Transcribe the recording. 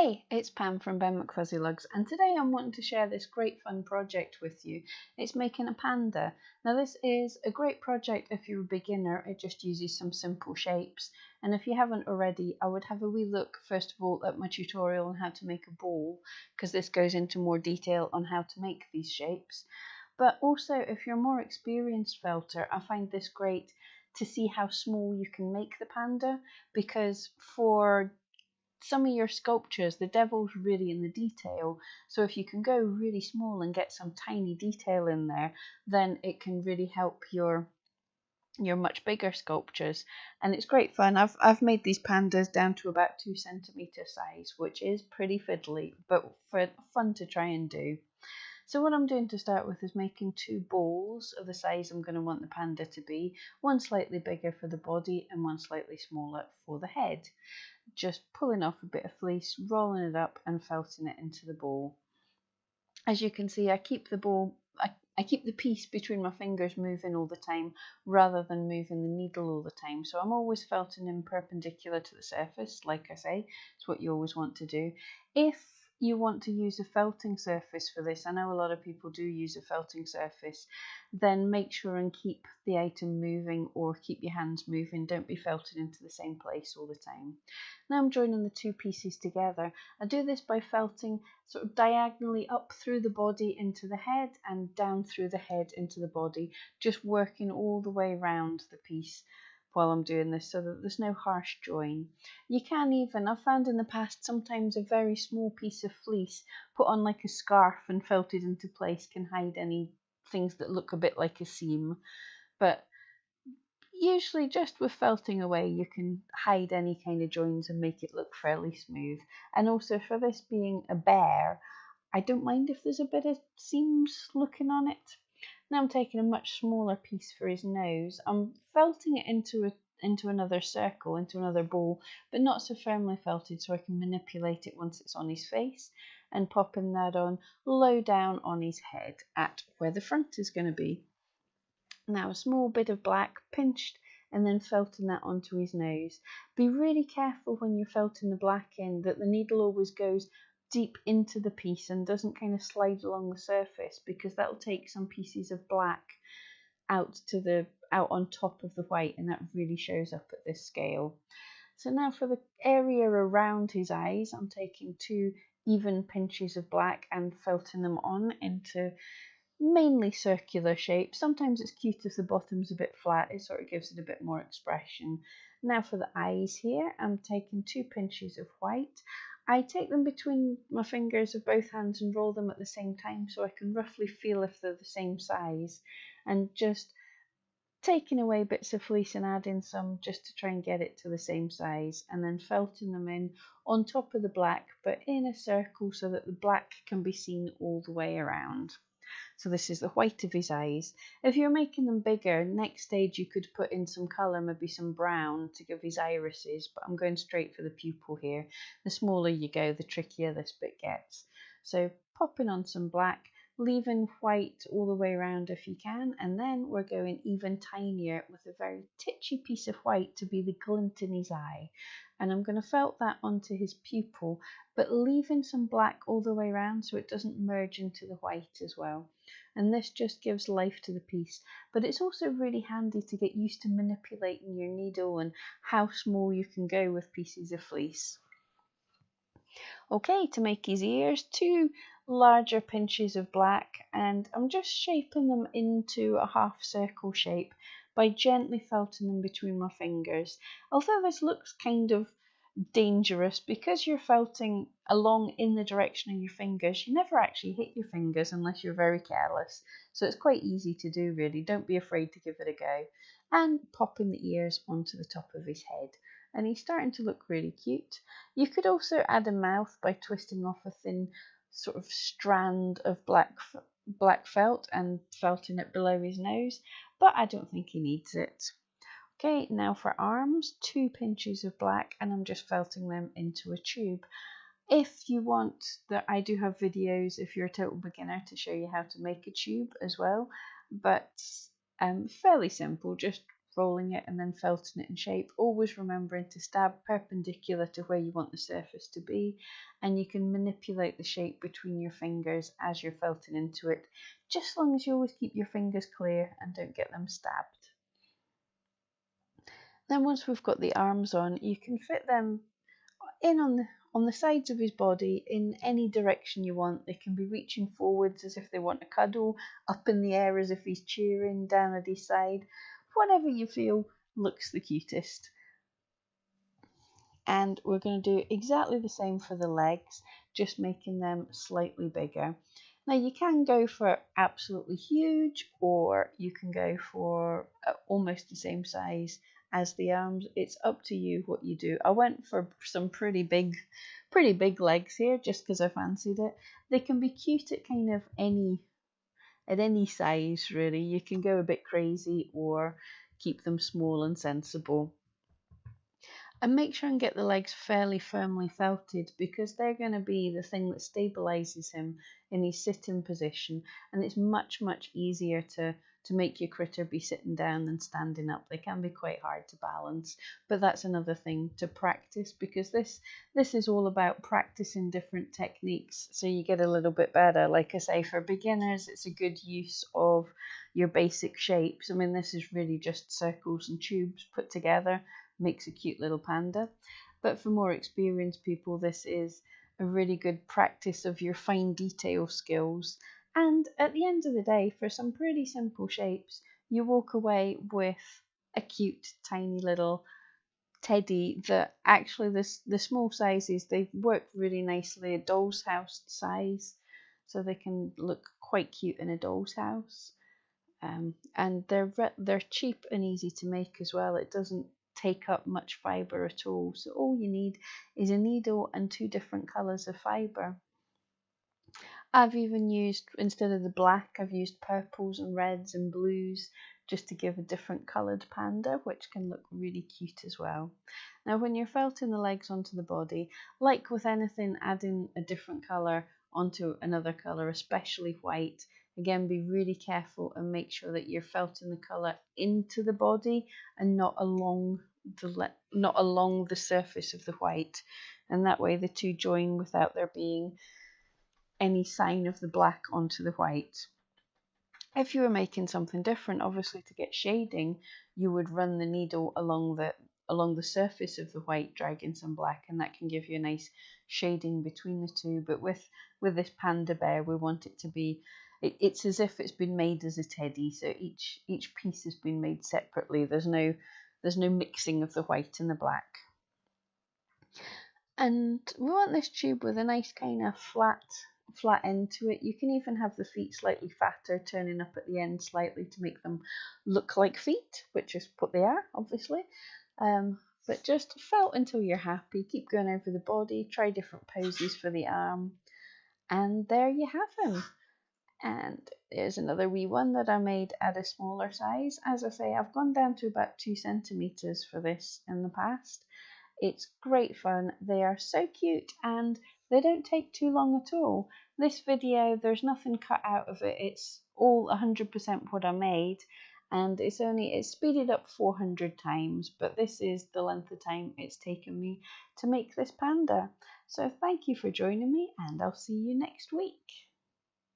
Hey, it's Pam from Benmcfuzzyugs, and today I'm wanting to share this great fun project with you. It's making a panda. Now this is a great project if you're a beginner. It just uses some simple shapes, and if you haven't already, I would have a wee look first of all at my tutorial on how to make a ball, because this goes into more detail on how to make these shapes. But also if you're a more experienced felter, I find this great to see how small you can make the panda, because for some of your sculptures, the devil's really in the detail. So if you can go really small and get some tiny detail in there, then it can really help your much bigger sculptures. And it's great fun. I've made these pandas down to about 2 centimeter size, which is pretty fiddly, but fun to try and do. So what I'm doing to start with is making 2 balls of the size I'm going to want the panda to be, one slightly bigger for the body and one slightly smaller for the head. Just pulling off a bit of fleece, rolling it up and felting it into the ball. As you can see, I keep the piece between my fingers moving all the time rather than moving the needle all the time. So I'm always felting in perpendicular to the surface, like I say, it's what you always want to do. If you want to use a felting surface for this, I know a lot of people do use a felting surface, then make sure and keep the item moving or keep your hands moving. Don't be felting into the same place all the time. Now I'm joining the 2 pieces together. I do this by felting sort of diagonally up through the body into the head and down through the head into the body, just working all the way around the piece while I'm doing this so that there's no harsh join. You can even, I've found in the past, sometimes a very small piece of fleece put on like a scarf and felted into place can hide any things that look a bit like a seam. But usually just with felting away you can hide any kind of joins and make it look fairly smooth. And also for this being a bear, I don't mind if there's a bit of seams looking on it. Now I'm taking a much smaller piece for his nose. I'm felting it into another circle, into another ball, but not so firmly felted so I can manipulate it once it's on his face, and popping that on low down on his head at where the front is going to be. Now a small bit of black pinched and then felting that onto his nose. Be really careful when you're felting the black in that the needle always goes deep into the piece and doesn't kind of slide along the surface, because that'll take some pieces of black out on top of the white, and that really shows up at this scale. So now for the area around his eyes, I'm taking 2 even pinches of black and felting them on into mainly circular shapes. Sometimes it's cute if the bottom's a bit flat, it sort of gives it a bit more expression. Now for the eyes here, I'm taking 2 pinches of white. I take them between my fingers of both hands and roll them at the same time so I can roughly feel if they're the same size, and just taking away bits of fleece and adding some just to try and get it to the same size, and then felting them in on top of the black but in a circle so that the black can be seen all the way around. So this is the white of his eyes. If you're making them bigger, next stage you could put in some colour, maybe some brown to give his irises, but I'm going straight for the pupil here. The smaller you go, the trickier this bit gets. So popping on some black, leaving white all the way around if you can, and then we're going even tinier with a very titchy piece of white to be the glint in his eye. And I'm going to felt that onto his pupil, but leaving some black all the way around so it doesn't merge into the white as well. And this just gives life to the piece, but it's also really handy to get used to manipulating your needle and how small you can go with pieces of fleece. Okay, to make his ears, 2 larger pinches of black, and I'm just shaping them into a half circle shape by gently felting them between my fingers. Although this looks kind of dangerous because you're felting along in the direction of your fingers, you never actually hit your fingers unless you're very careless. So it's quite easy to do really. Don't be afraid to give it a go. And popping the ears onto the top of his head. And he's starting to look really cute. You could also add a mouth by twisting off a thin sort of strand of black felt and felting it below his nose, but I don't think he needs it. Okay, now for arms, 2 pinches of black, and I'm just felting them into a tube. If you want, I do have videos if you're a total beginner to show you how to make a tube as well, but fairly simple, just rolling it and then felting it in shape, always remembering to stab perpendicular to where you want the surface to be, and you can manipulate the shape between your fingers as you're felting into it, just as long as you always keep your fingers clear and don't get them stabbed. Then once we've got the arms on, you can fit them in on the sides of his body in any direction you want. They can be reaching forwards as if they want a cuddle, up in the air as if he's cheering, down at his side, whatever you feel looks the cutest. And we're going to do exactly the same for the legs, just making them slightly bigger. Now you can go for absolutely huge, or you can go for almost the same size as the arms. It's up to you what you do. I went for some pretty big legs here just because I fancied it. They can be cute at kind of any size really. You can go a bit crazy or keep them small and sensible. And make sure and get the legs fairly firmly felted, because they're going to be the thing that stabilizes him in his sitting position, and it's much easier to make your critter be sitting down than standing up. They can be quite hard to balance, but that's another thing to practice, because this is all about practicing different techniques so you get a little bit better. Like I say, for beginners it's a good use of your basic shapes. I mean, this is really just circles and tubes put together, makes a cute little panda. But for more experienced people, this is a really good practice of your fine detail skills. And at the end of the day, for some pretty simple shapes, you walk away with a cute tiny little teddy that actually the small sizes, they work really nicely, a doll's house size, so they can look quite cute in a doll's house. And they're cheap and easy to make as well. It doesn't take up much fibre at all, so all you need is a needle and 2 different colours of fibre. I've even used, instead of the black, I've used purples and reds and blues just to give a different coloured panda, which can look really cute as well. Now when you're felting the legs onto the body, like with anything, adding a different colour onto another colour, especially white, again, be really careful and make sure that you're felting the colour into the body and not along the surface of the white, and that way the two join without there being any sign of the black onto the white. If you were making something different, obviously to get shading, you would run the needle along the surface of the white, dragging some black, and that can give you a nice shading between the two. But with this panda bear, we want it to be, it's as if it's been made as a teddy, so each piece has been made separately. There's no mixing of the white and the black. And we want this tube with a nice kind of flat end to it. You can even have the feet slightly fatter, turning up at the end slightly to make them look like feet, which is what they are, obviously. But just felt until you're happy. Keep going over the body, try different poses for the arm, and there you have him. And there's another wee one that I made at a smaller size. As I say, I've gone down to about 2 centimeters for this in the past. It's great fun. They are so cute and they don't take too long at all. This video, there's nothing cut out of it. It's all 100% what I made, and it's speeded up 400 times, but this is the length of time it's taken me to make this panda. So thank you for joining me, and I'll see you next week.